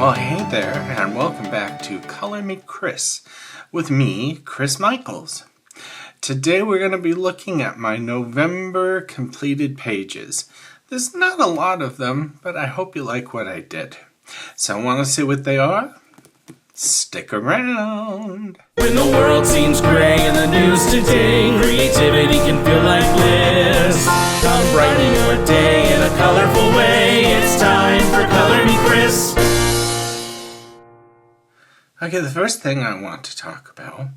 Well, hey there, and welcome back to Color Me Kris with me, Kris Michaels. Today we're going to be looking at my November completed pages. There's not a lot of them, but I hope you like what I did. So want to see what they are? Stick around. When the world seems gray in the news today, creativity can feel like bliss. Come brighten your day in a colorful way. It's time for Color Me Kris. Okay, the first thing I want to talk about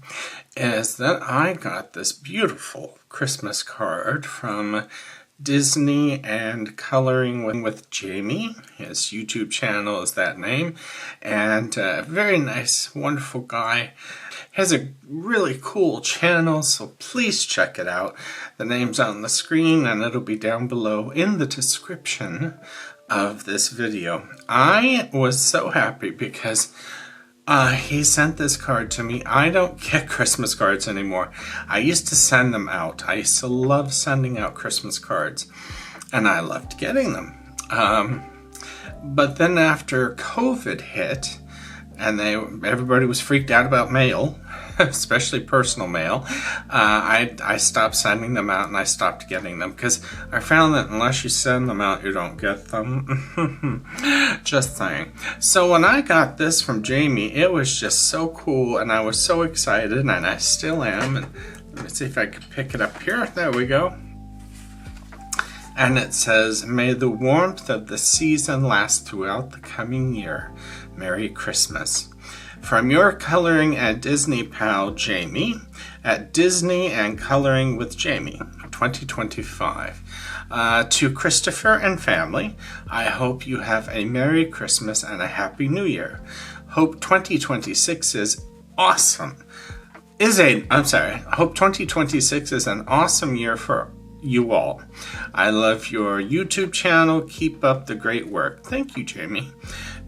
is that I got this beautiful Christmas card from Disney and Coloring with Jamie. His YouTube channel is that name. And a very nice, wonderful guy. Has a really cool channel, so please check it out. The name's on the screen and it'll be down below in the description of this video. I was so happy because he sent this card to me. I don't get Christmas cards anymore. I used to send them out. I used to love sending out Christmas cards, and I loved getting them. But then after COVID hit, and everybody was freaked out about mail, especially personal mail, I stopped sending them out and I stopped getting them because I found that unless you send them out, you don't get them. Just saying. So when I got this from Jamie, it was just so cool and I was so excited, and I still am. And let me see if I can pick it up here. There we go. And it says, "May the warmth of the season last throughout the coming year. Merry Christmas. From your coloring and Disney pal, Jamie, at Disney and Coloring with Jamie, 2025. To Kristopher and family, I hope you have a Merry Christmas and a Happy New Year. Hope 2026 is awesome. Hope 2026 is an awesome year for you all. I love your YouTube channel. Keep up the great work." Thank you, Jamie.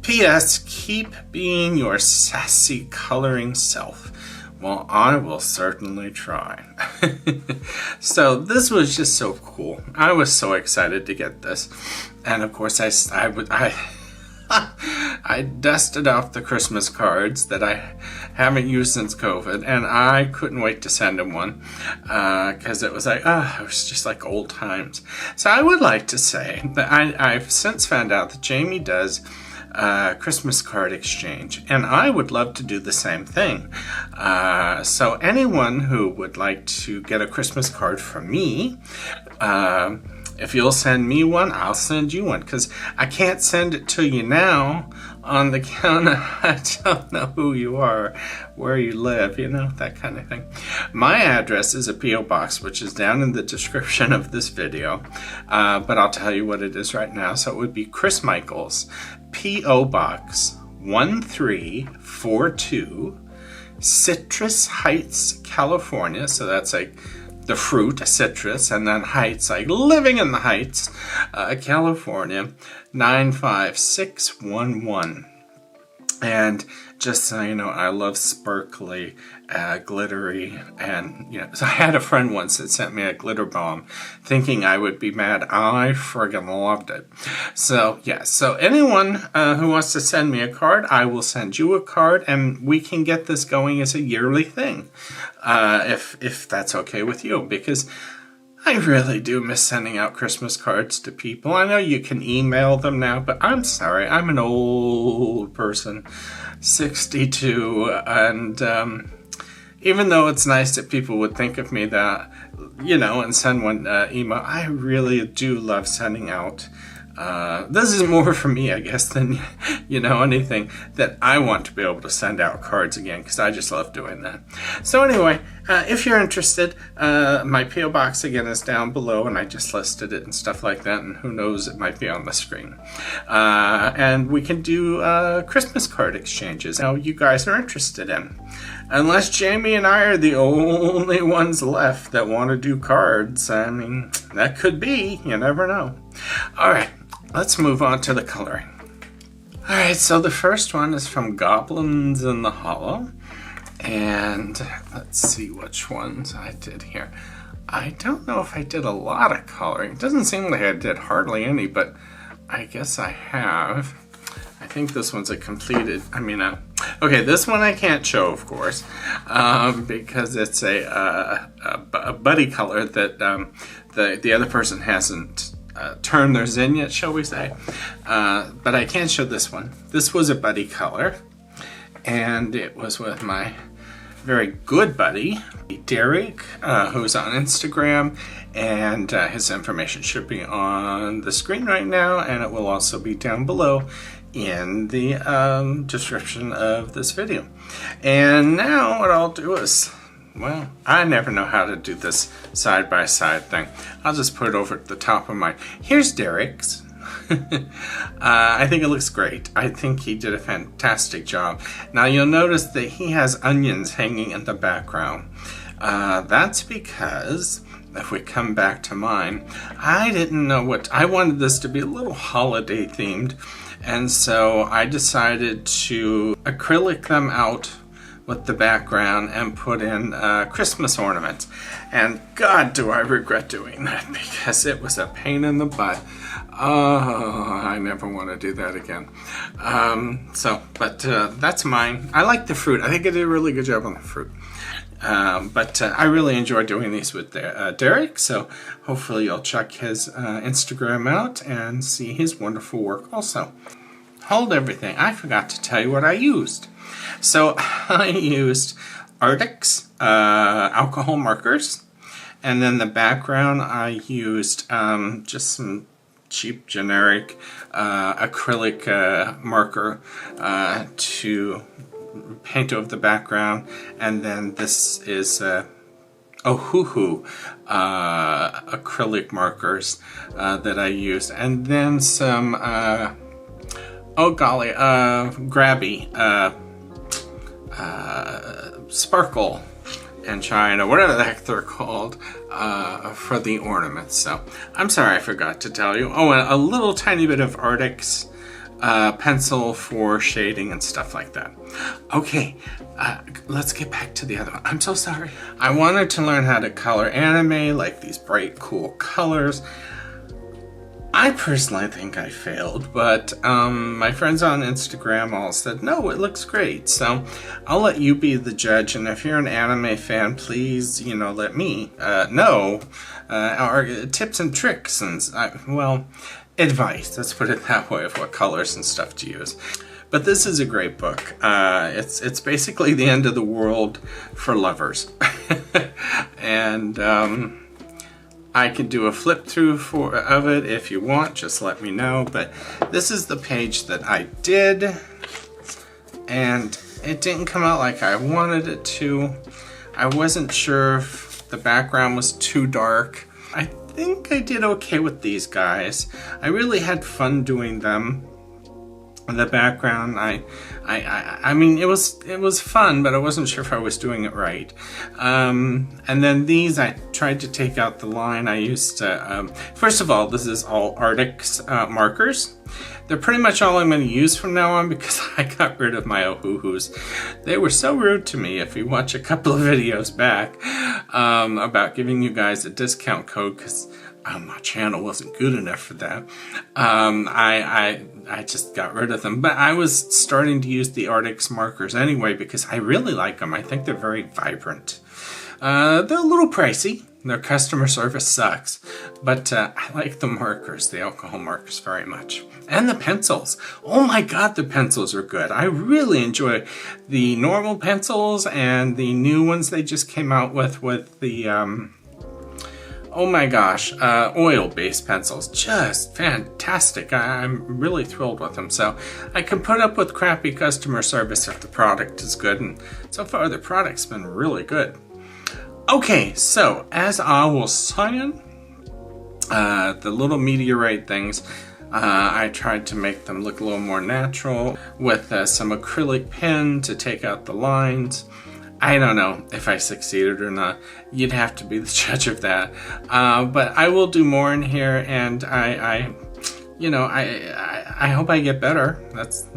P.S. Keep being your sassy coloring self. Well, I will certainly try. So this was just so cool. I was so excited to get this. And of course I dusted off the Christmas cards that I haven't used since COVID, and I couldn't wait to send him one because it was like, it was just like old times. So I would like to say that I've since found out that Jamie does Christmas card exchange, and I would love to do the same thing. So anyone who would like to get a Christmas card from me, if you'll send me one, I'll send you one, because I can't send it to you now on the counter. I don't know who you are, where you live, that kind of thing. My address is a P.O.Box, which is down in the description of this video, but I'll tell you what it is right now. So it would be Kris Michaels, P.O.Box 1342, Citrus Heights, California. So that's like the fruit, citrus, and then Heights, like living in the Heights, California, 95611. And just so you know, I love sparkly, glittery, and so I had a friend once that sent me a glitter bomb thinking I would be mad. I friggin' loved it. So yeah, so anyone who wants to send me a card, I will send you a card, and we can get this going as a yearly thing, if that's okay with you, because I really do miss sending out Christmas cards to people. I know you can email them now, but I'm sorry, I'm an old person, 62, and even though it's nice that people would think of me that, and send one email, I really do love sending out. This is more for me, I guess, than, anything that I want to be able to send out cards again, because I just love doing that. So anyway, if you're interested, my P.O. Box again is down below, and I just listed it and stuff like that, and who knows, it might be on the screen. And we can do Christmas card exchanges now you guys are interested in. Unless Jamie and I are the only ones left that want to do cards. I mean, that could be. You never know. All right, let's move on to the coloring. All right, so the first one is from Goblins in the Hollow. And let's see which ones I did here. I don't know if I did a lot of coloring. It doesn't seem like I did hardly any, but I guess I have. I think this one's a completed, okay, this one I can't show, of course, because it's a buddy color that the other person hasn't turned theirs in yet, shall we say. But I can show this one. This was a buddy color, and it was with my very good buddy, Derek, who's on Instagram, and his information should be on the screen right now, and it will also be down below in the description of this video. And now what I'll do is, well, I never know how to do this side-by-side thing. I'll just put it over at the top of mine. Here's Derek's. I think it looks great. I think he did a fantastic job. Now you'll notice that he has onions hanging in the background. That's because, if we come back to mine, I didn't know what, I wanted this to be a little holiday themed, and so I decided to acrylic them out with the background and put in Christmas ornaments. And God, do I regret doing that, because it was a pain in the butt. Oh, I never want to do that again. But that's mine. I like the fruit. I think I did a really good job on the fruit. But I really enjoy doing these with Derek, so hopefully you'll check his Instagram out and see his wonderful work also. Hold everything. I forgot to tell you what I used. So I used Arrtx alcohol markers, and then the background I used just some cheap generic acrylic marker to paint over the background, and then this is Ohuhu acrylic markers that I used, and then some oh golly, grabby sparkle and China, whatever the heck they're called, for the ornaments. So I'm sorry I forgot to tell you. Oh, and a little tiny bit of Arrtx pencil for shading and stuff like that. Okay, let's get back to the other one. I'm so sorry. I wanted to learn how to color anime, like these bright, cool colors. I personally think I failed, but my friends on Instagram all said, no, it looks great. So I'll let you be the judge, and if you're an anime fan, please, let me know our tips and tricks and, well, advice, let's put it that way, of what colors and stuff to use. But this is a great book. It's basically the end of the world for lovers. And I can do a flip through of it if you want, just let me know. But this is the page that I did, and it didn't come out like I wanted it to. I wasn't sure if the background was too dark. I think I did okay with these guys. I really had fun doing them. The background, I mean, it was fun, but I wasn't sure if I was doing it right. And then these, I tried to take out the line. I used first of all, this is all Arrtx markers. They're pretty much all I'm going to use from now on, because I got rid of my Ohuhus. They were so rude to me. If you watch a couple of videos back about giving you guys a discount code, because my channel wasn't good enough for that. I just got rid of them. But I was starting to use the Arrtx markers anyway, because I really like them. I think they're very vibrant. They're a little pricey. Their customer service sucks. But I like the markers, the alcohol markers, very much. And the pencils. Oh my god, the pencils are good. I really enjoy the normal pencils and the new ones they just came out with the oh my gosh, oil-based pencils. Just fantastic. I'm really thrilled with them. So I can put up with crappy customer service if the product is good. And so far, the product's been really good. Okay, so as I was saying, the little meteorite things, I tried to make them look a little more natural with some acrylic pen to take out the lines. I don't know if I succeeded or not. You'd have to be the judge of that. But I will do more in here, and I hope I get better. That's,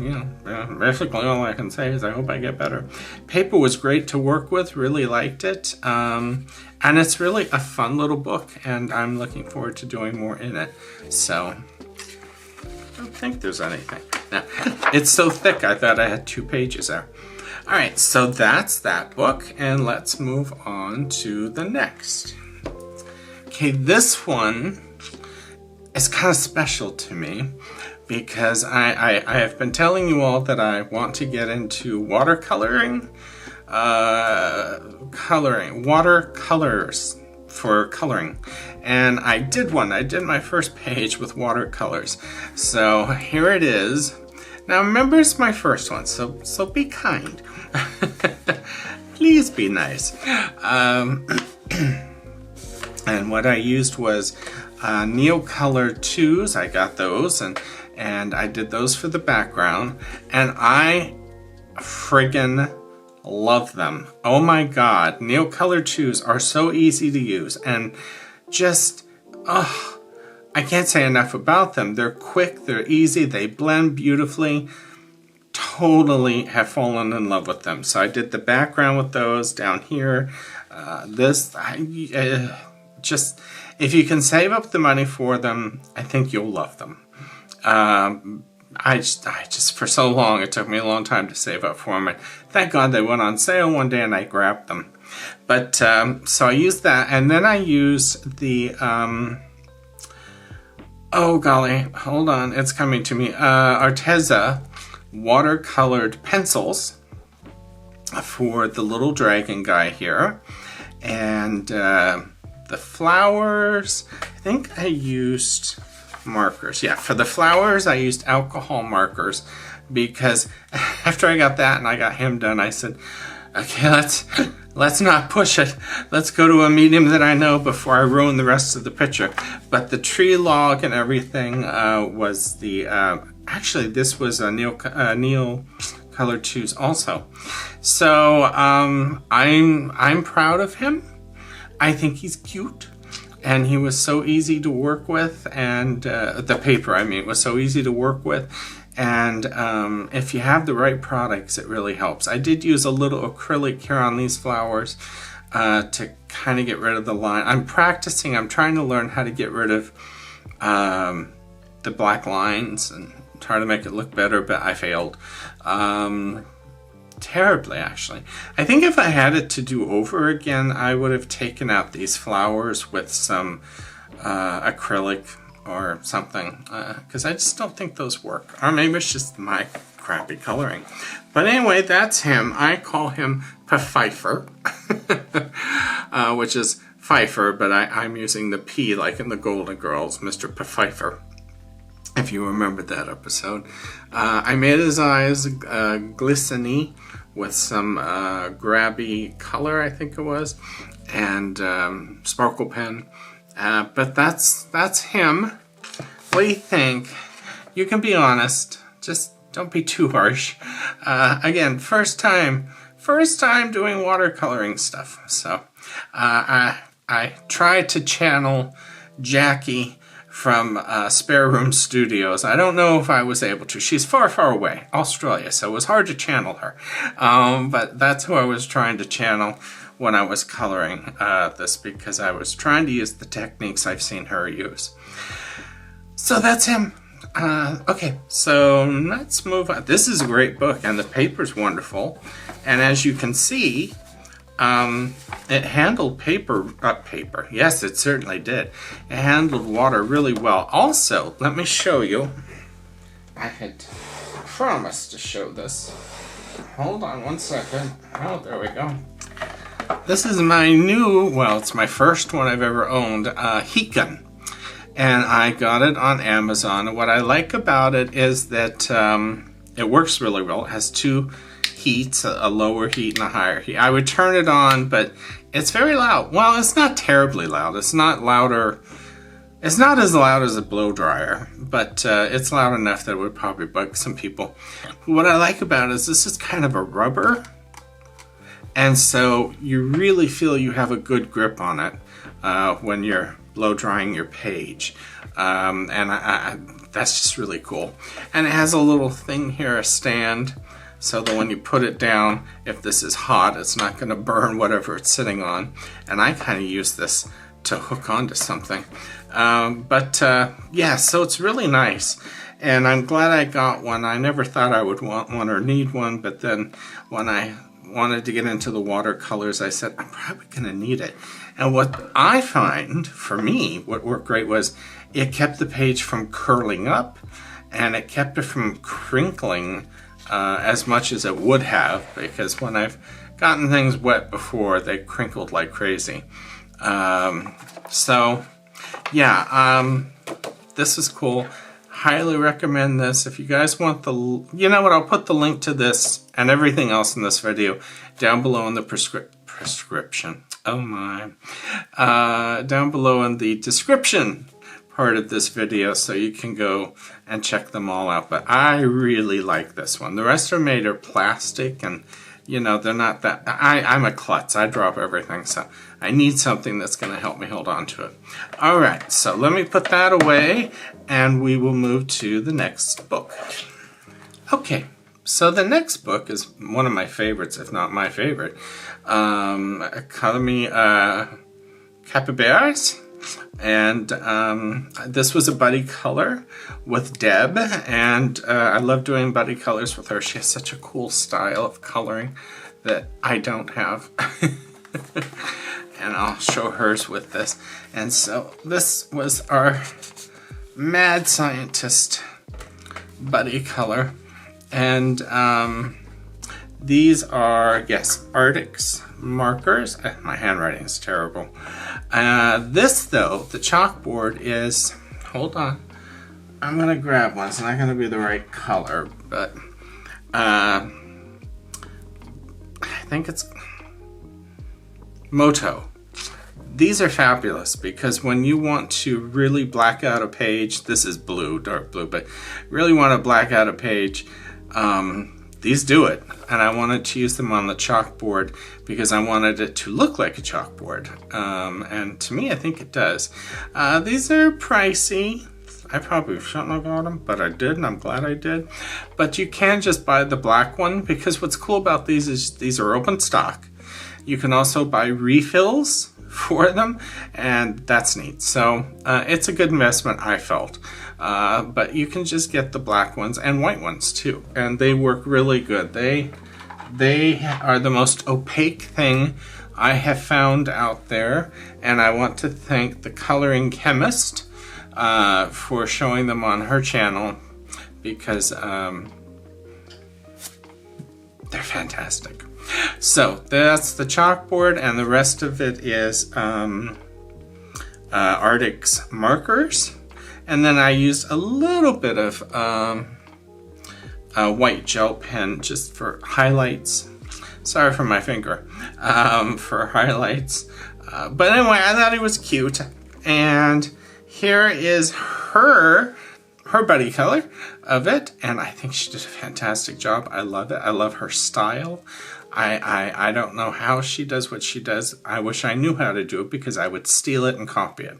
basically all I can say is I hope I get better. Paper was great to work with, really liked it. And it's really a fun little book, and I'm looking forward to doing more in it. So, I don't think there's anything. No, it's so thick I thought I had 2 pages there. Alright, so that's that book, and let's move on to the next. Okay, this one is kind of special to me because I have been telling you all that I want to get into watercoloring, watercolors for coloring. And I did one. I did my first page with watercolors. So here it is. Now remember, it's my first one, so be kind. Please be nice. And what I used was Neocolor 2s. I got those, and I did those for the background, and I friggin' love them. Oh my god, Neocolor 2s are so easy to use, and just, I can't say enough about them. They're quick, they're easy, they blend beautifully. Totally have fallen in love with them. So I did the background with those down here. Just, if you can save up the money for them, I think you'll love them. I just, for so long, it took me a long time to save up for them. And thank God they went on sale one day and I grabbed them. But, so I used that, and then I used the, oh golly, hold on, it's coming to me, Arrtx watercolored pencils for the little dragon guy here. And, the flowers, I think I used markers. Yeah, for the flowers, I used alcohol markers because after I got that and I got him done, I said, okay, let's not push it. Let's go to a medium that I know before I ruin the rest of the picture. But the tree log and everything was the, actually this was a Neocolor 2s also. So I'm proud of him. I think he's cute, and he was so easy to work with, and the paper, I mean, was so easy to work with, and if you have the right products, it really helps. I did use a little acrylic here on these flowers to kind of get rid of the line. I'm practicing, I'm trying to learn how to get rid of the black lines and try to make it look better, but I failed. Terribly, actually. I think if I had it to do over again, I would have taken out these flowers with some acrylic or something, because I just don't think those work. Or maybe it's just my crappy coloring. But anyway, that's him. I call him Pfeiffer, which is Pfeiffer, but I'm using the P like in the Golden Girls, Mr. Pfeiffer, if you remember that episode. I made his eyes glistening with some grabby color, I think it was, and sparkle pen. But that's him. What do you think? You can be honest. Just don't be too harsh. Again, first time doing watercoloring stuff. So I tried to channel Jackie from Spare Room Studios. I don't know if I was able to. She's far, far away, Australia, so it was hard to channel her. But that's who I was trying to channel when I was coloring this, because I was trying to use the techniques I've seen her use. So that's him. Okay, so let's move on. This is a great book, and the paper's wonderful. And as you can see, it handled paper. Yes, it certainly did. It handled water really well. Also, let me show you. I had promised to show this. Hold on one second. Oh, there we go. This is my new, well, it's my first one I've ever owned, heat gun. And I got it on Amazon. And what I like about it is that it works really well. It has 2 heats, a lower heat and a higher heat. I would turn it on, but it's very loud. Well, it's not terribly loud. It's not louder. It's not as loud as a blow dryer, but it's loud enough that it would probably bug some people. What I like about it is this is kind of a rubber, and so you really feel you have a good grip on it when you're blow drying your page. And that's just really cool. And it has a little thing here, a stand, so that when you put it down, if this is hot, it's not going to burn whatever it's sitting on. And I kind of use this to hook onto something. Yeah, so it's really nice. And I'm glad I got one. I never thought I would want one or need one, but then when I wanted to get into the watercolors, I said, I'm probably going to need it. And what I find, for me, what worked great was it kept the page from curling up, and it kept it from crinkling as much as it would have, because when I've gotten things wet before, they crinkled like crazy. So, yeah, this is cool. Highly recommend this. If you guys want the, you know what, I'll put the link to this and everything else in this video down below in the prescription. Oh my. Down below in the description part of this video, so you can go and check them all out. But I really like this one. The rest are made of plastic, and you know, they're not that, I'm a klutz. I drop everything, so I need something that's going to help me hold on to it. All right, so let me put that away, and we will move to the next book. Okay, so the next book is one of my favorites, if not my favorite. Me Capybaras. And this was a buddy color with Deb, and I love doing buddy colors with her. She has such a cool style of coloring that I don't have. And I'll show hers with this. And so this was our Mad Scientist buddy color. And these are, yes, Arrtx markers. My handwriting is terrible. This, though, the chalkboard is, hold on, I'm going to grab one. It's not going to be the right color, but I think it's Moto. These are fabulous because when you want to really black out a page, this is blue, dark blue, but really want to black out a page, these do it. And I wanted to use them on the chalkboard because I wanted it to look like a chalkboard. And to me, I think it does. These are pricey. I probably shouldn't have got them, but I did, and I'm glad I did. But you can just buy the black one, because what's cool about these is these are open stock. You can also buy refills for them, and that's neat. So it's a good investment, I felt. But you can just get the black ones and white ones too, and they work really good. They are the most opaque thing I have found out there, and I want to thank the coloring chemist for showing them on her channel, because they're fantastic. So that's the chalkboard, and the rest of it is Arrtx markers. And then I used a little bit of a white gel pen just for highlights. Sorry for my finger. For highlights. But anyway, I thought it was cute. And here is her buddy color of it. And I think she did a fantastic job. I love it. I love her style. I don't know how she does what she does. I wish I knew how to do it, because I would steal it and copy it.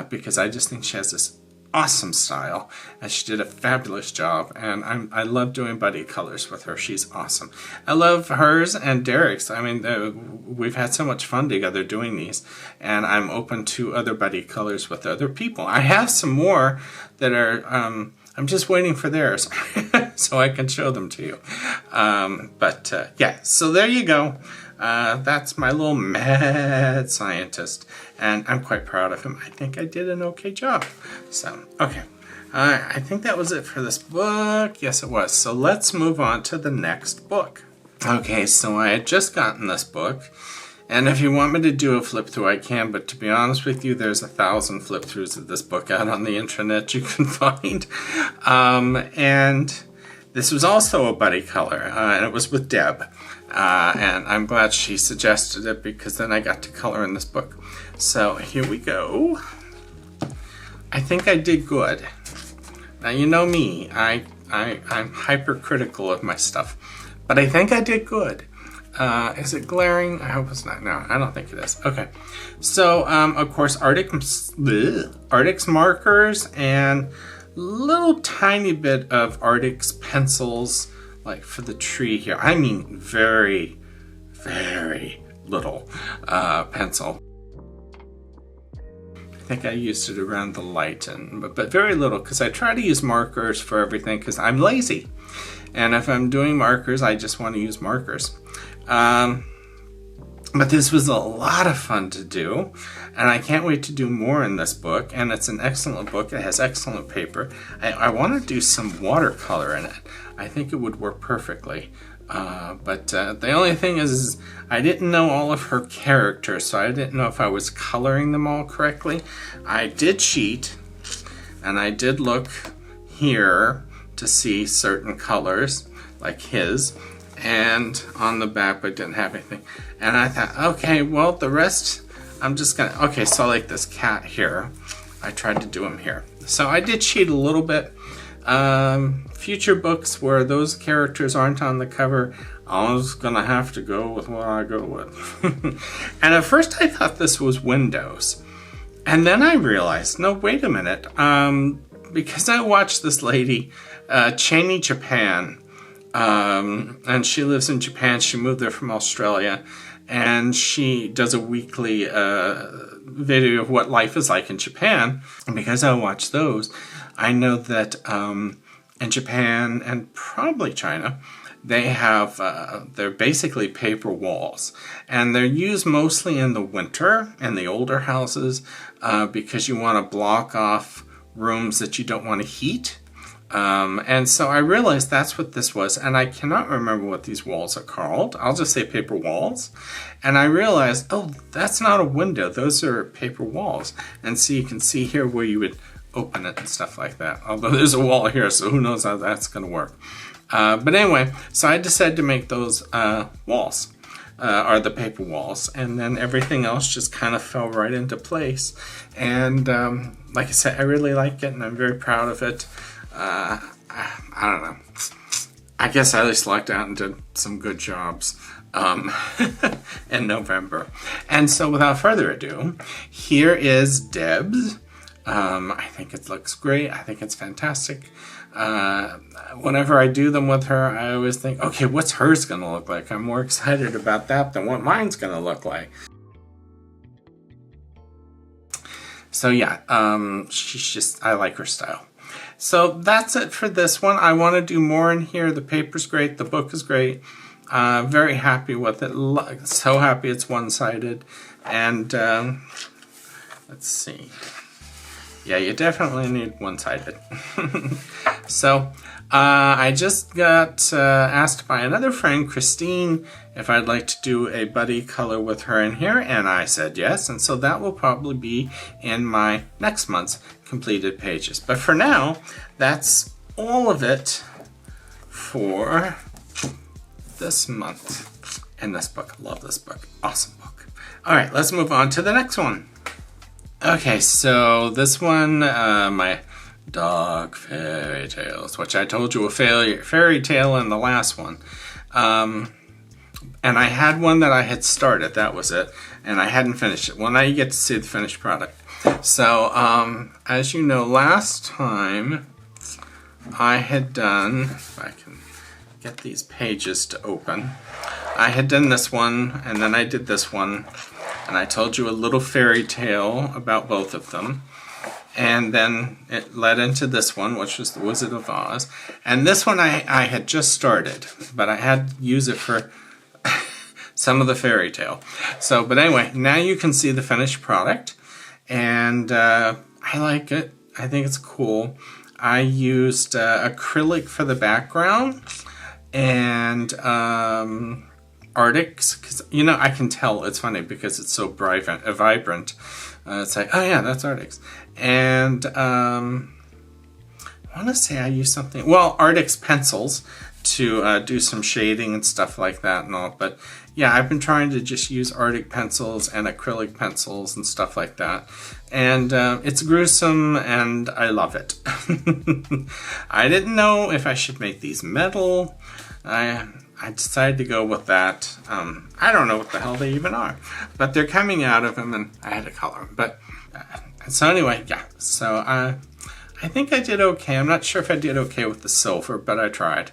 Because I just think she has this awesome style, and she did a fabulous job, and I love doing buddy colors with her. She's awesome. I love hers and Derek's. I mean, we've had so much fun together doing these, and I'm open to other buddy colors with other people. I have some more that are, I'm just waiting for theirs so I can show them to you. Yeah, so there you go. That's my little mad scientist, and I'm quite proud of him. I think I did an okay job. So, okay. I think that was it for this book. Yes, it was. So let's move on to the next book. Okay, so I had just gotten this book, and if you want me to do a flip through, I can, but to be honest with you, there's 1,000 flip throughs of this book out on the internet you can find. And this was also a buddy color, and it was with Deb. And I'm glad she suggested it, because then I got to color in this book. So here we go. I think I did good. Now, you know me, I'm hypercritical of my stuff, but I think I did good. Is it glaring? I hope it's not. No, I don't think it is. Okay. So, of course, Arrtx markers and little tiny bit of Arrtx pencils, like for the tree here. I mean, very, very little pencil. I think I used it around the light, but very little, because I try to use markers for everything because I'm lazy. And if I'm doing markers, I just want to use markers. But this was a lot of fun to do, and I can't wait to do more in this book. And it's an excellent book. It has excellent paper. I want to do some watercolor in it. I think it would work perfectly. But the only thing is I didn't know all of her characters, so I didn't know if I was coloring them all correctly. I did cheat, and I did look here to see certain colors, like his, and on the back, but didn't have anything. And I thought, okay, well, the rest, I'm just gonna, okay, so like this cat here, I tried to do him here. So I did cheat a little bit. Future books where those characters aren't on the cover, I was gonna have to go with what I go with. And at first I thought this was Windows. And then I realized, no, wait a minute. Because I watched this lady, Chani Japan, and she lives in Japan. She moved there from Australia, and she does a weekly video of what life is like in Japan. And because I watch those, I know that in Japan and probably China, they have, they're basically paper walls. And they're used mostly in the winter in the older houses because you want to block off rooms that you don't want to heat. And so I realized that's what this was, and I cannot remember what these walls are called. I'll just say paper walls. And I realized, oh, that's not a window. Those are paper walls. And so you can see here where you would open it and stuff like that. Although there's a wall here, so who knows how that's going to work. But anyway, so I decided to make those walls, or the paper walls, and then everything else just kind of fell right into place. And like I said, I really like it, and I'm very proud of it. I don't know. I guess I just lucked out and did some good jobs in November. And so without further ado, here is Deb's. I think it looks great. I think it's fantastic. Whenever I do them with her, I always think, okay, what's hers going to look like? I'm more excited about that than what mine's going to look like. So yeah, she's just, I like her style. So that's it for this one. I want to do more in here. The paper's great. The book is great. Very happy with it. So happy it's one-sided. And let's see. Yeah, you definitely need one-sided. So I just got asked by another friend, Christine, if I'd like to do a buddy color with her in here, and I said yes. And so that will probably be in my next month's completed pages. But for now, that's all of it for this month in this book. I love this book. Awesome book. All right, let's move on to the next one. Okay, so this one, my dog fairy tales, which I told you a fairy tale in the last one. And I had one that I had started, that was it, and I hadn't finished it. Well, now you get to see the finished product. So, as you know, last time I had done, if I can get these pages to open, I had done this one, and then I did this one, and I told you a little fairy tale about both of them. And then it led into this one, which was The Wizard of Oz. And this one I had just started, but I had to use it for some of the fairy tale. So, but anyway, now you can see the finished product. And I like it. I think it's cool. I used acrylic for the background and Arrtx, because you know I can tell. It's funny because it's so vibrant. It's like, oh yeah, that's Arrtx. And I want to say I used something. Well, Arrtx pencils to do some shading and stuff like that and all. But yeah, I've been trying to just use Arrtx pencils and acrylic pencils and stuff like that. And it's gruesome, and I love it. I didn't know if I should make these metal. I decided to go with that. I don't know what the hell they even are, but they're coming out of them, and I had to color them. But so anyway, yeah. So I think I did okay. I'm not sure if I did okay with the silver, but I tried.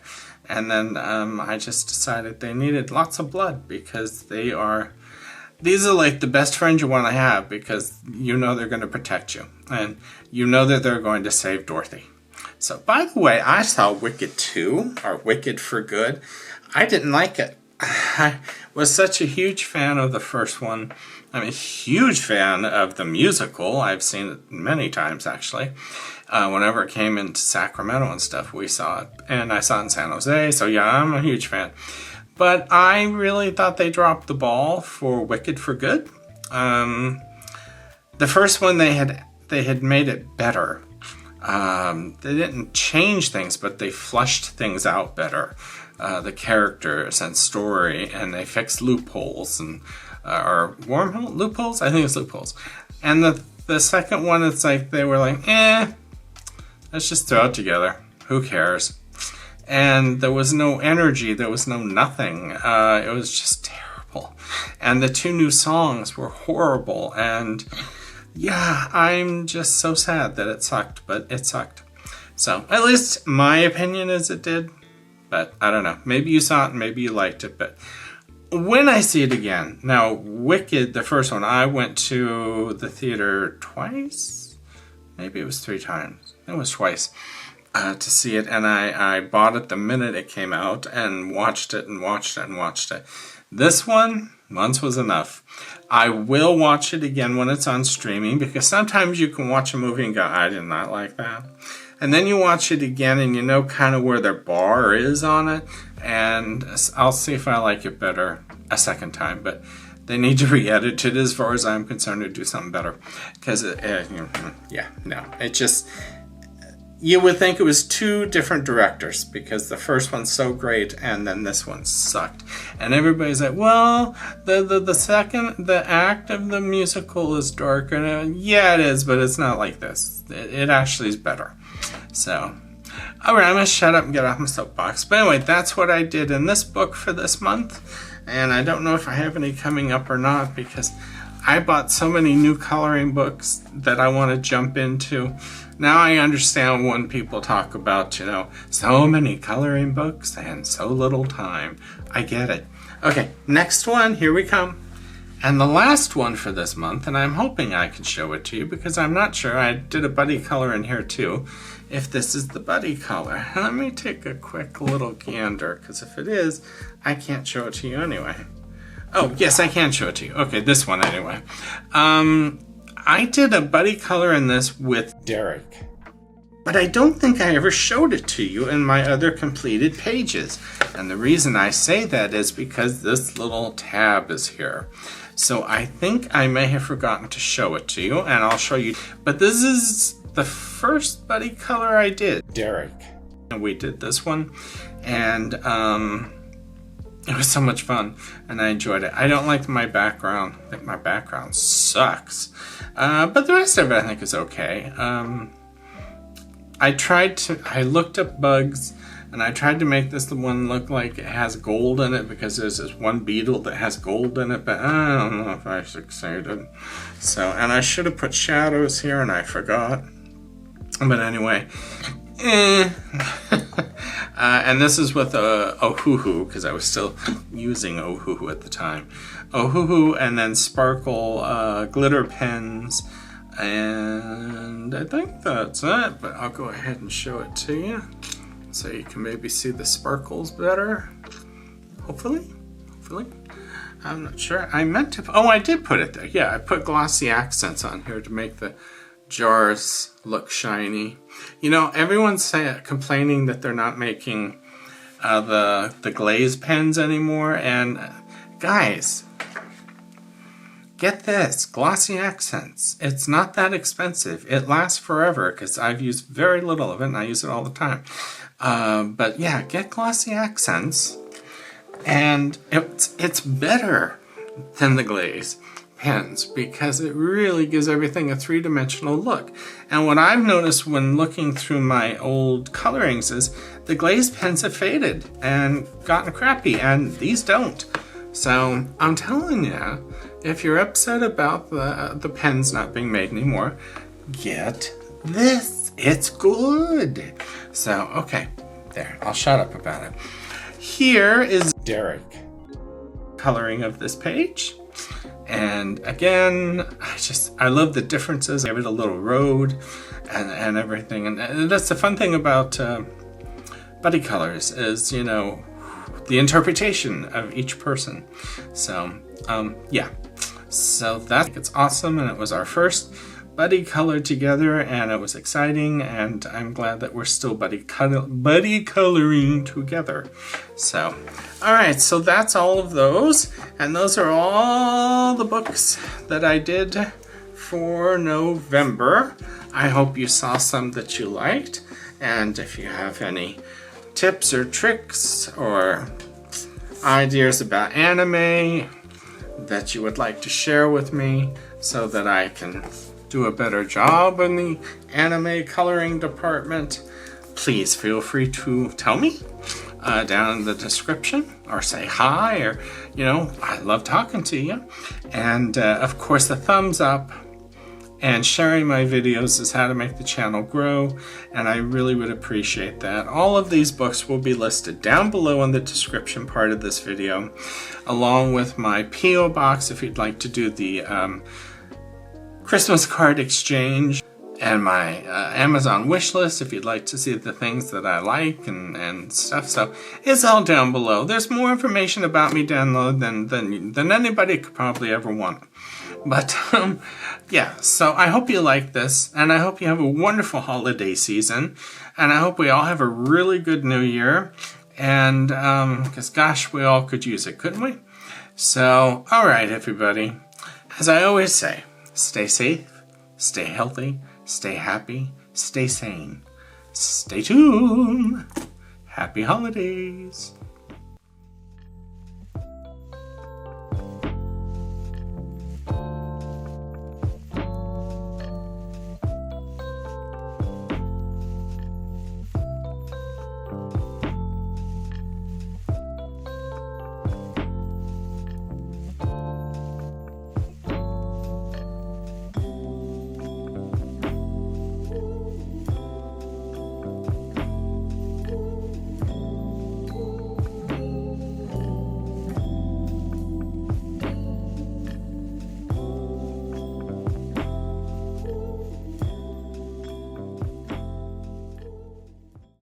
And then I just decided they needed lots of blood because they are these are like the best friends you want to have because you know they're going to protect you. And you know that they're going to save Dorothy. So, by the way, I saw Wicked 2, or Wicked for Good. I didn't like it. I was such a huge fan of the first one. I'm a huge fan of the musical. I've seen it many times, actually. Whenever it came into Sacramento and stuff, we saw it. And I saw it in San Jose, so yeah, I'm a huge fan. But I really thought they dropped the ball for Wicked for Good. The first one, they had made it better. They didn't change things, but they flushed things out better. The characters and story, and they fixed loopholes and or wormhole loopholes. I think it's loopholes. And the second one, it's like they were like, let's just throw it together. Who cares? And there was no energy. There was no nothing. It was just terrible. And the 2 new songs were horrible. And yeah, I'm just so sad that it sucked, but it sucked. So at least my opinion is it did. But I don't know. Maybe you saw it and maybe you liked it. But when I see it again, now Wicked, the first one, I went to the theater twice. Maybe it was 3 times. It was twice to see it. And I bought it the minute it came out and watched it and watched it and watched it. This one, once was enough. I will watch it again when it's on streaming because sometimes you can watch a movie and go, I did not like that. And then you watch it again and you know kind of where their bar is on it. And I'll see if I like it better a second time. But they need to re-edit it as far as I'm concerned to do something better. Because, it just... You would think it was 2 different directors because the first one's so great and then this one sucked. And everybody's like, well, the act of the musical is darker. And yeah, it is, but it's not like this. It actually is better. So, alright, I'm going to shut up and get off my soapbox. But anyway, that's what I did in this book for this month. And I don't know if I have any coming up or not because I bought so many new coloring books that I want to jump into. Now I understand when people talk about, so many coloring books and so little time. I get it. Okay, next one, here we come. And the last one for this month, and I'm hoping I can show it to you because I'm not sure. I did a buddy color in here too, if this is the buddy color. Let me take a quick little gander because if it is, I can't show it to you anyway. Oh, yes, I can show it to you. Okay, this one anyway. I did a buddy color in this with Derek. But I don't think I ever showed it to you in my other completed pages. And the reason I say that is because this little tab is here. So I think I may have forgotten to show it to you, and I'll show you. But this is the first buddy color I did, Derek. And we did this one, and it was so much fun, and I enjoyed it. I don't like my background. I think my background sucks. But the rest of it I think is okay. I looked up bugs, and I tried to make this the one look like it has gold in it because there's this one beetle that has gold in it, but I don't know if I succeeded. So, and I should have put shadows here, and I forgot. But anyway, and this is with Ohuhu, because I was still using Ohuhu at the time. Ohuhu, and then sparkle glitter pens, and I think that's it, but I'll go ahead and show it to you so you can maybe see the sparkles better. Hopefully. I'm not sure. I meant to, I did put it there. Yeah, I put glossy accents on here to make the jars look shiny. Everyone's complaining that they're not making the glaze pens anymore, and guys, get this, glossy accents. It's not that expensive. It lasts forever because I've used very little of it and I use it all the time. But yeah, get glossy accents, and it's better than the glaze pens because it really gives everything a 3-dimensional look. And what I've noticed when looking through my old colorings is the glaze pens have faded and gotten crappy, and these don't. So I'm telling you, if you're upset about the pens not being made anymore, get this. It's good. So, okay, there. I'll shut up about it. Here is Derek coloring of this page. And again, I love the differences. I give it a little road and everything. And that's the fun thing about buddy colors is, you know, the interpretation of each person. So, yeah. So it's awesome, and it was our first buddy color together, and it was exciting, and I'm glad that we're still buddy coloring together. So, all right, so that's all of those, and those are all the books that I did for November. I hope you saw some that you liked, and if you have any tips or tricks or ideas about anime that you would like to share with me so that I can do a better job in the anime coloring department, please feel free to tell me down in the description, or say hi, or, you know, I love talking to you. And of course, the thumbs up and sharing my videos is how to make the channel grow, and I really would appreciate that. All of these books will be listed down below in the description part of this video, along with my P.O. Box if you'd like to do the Christmas card exchange, and my Amazon wish list if you'd like to see the things that I like and stuff. So it's all down below. There's more information about me down below than anybody could probably ever want. But yeah, so I hope you like this, and I hope you have a wonderful holiday season, and I hope we all have a really good new year, and because gosh, we all could use it, couldn't we? So, all right, everybody, as I always say, stay safe, stay healthy, stay happy, stay sane, stay tuned. Happy holidays.